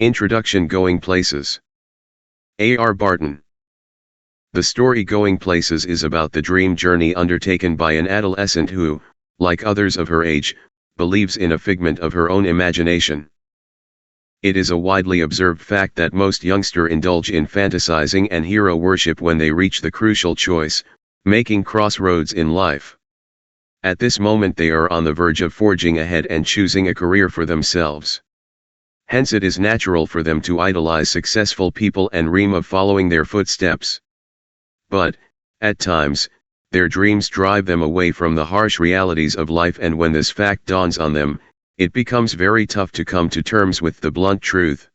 Introduction. Going Places. A.R. Barton. The story Going Places is about the dream journey undertaken by an adolescent who, like others of her age, believes in a figment of her own imagination. It is a widely observed fact that most youngsters indulge in fantasizing and hero worship when they reach the crucial choice-making crossroads in life. At this moment they are on the verge of forging ahead and choosing a career for themselves. Hence it is natural for them to idolize successful people and dream of following their footsteps. But, at times, their dreams drive them away from the harsh realities of life, and when this fact dawns on them, it becomes very tough to come to terms with the blunt truth.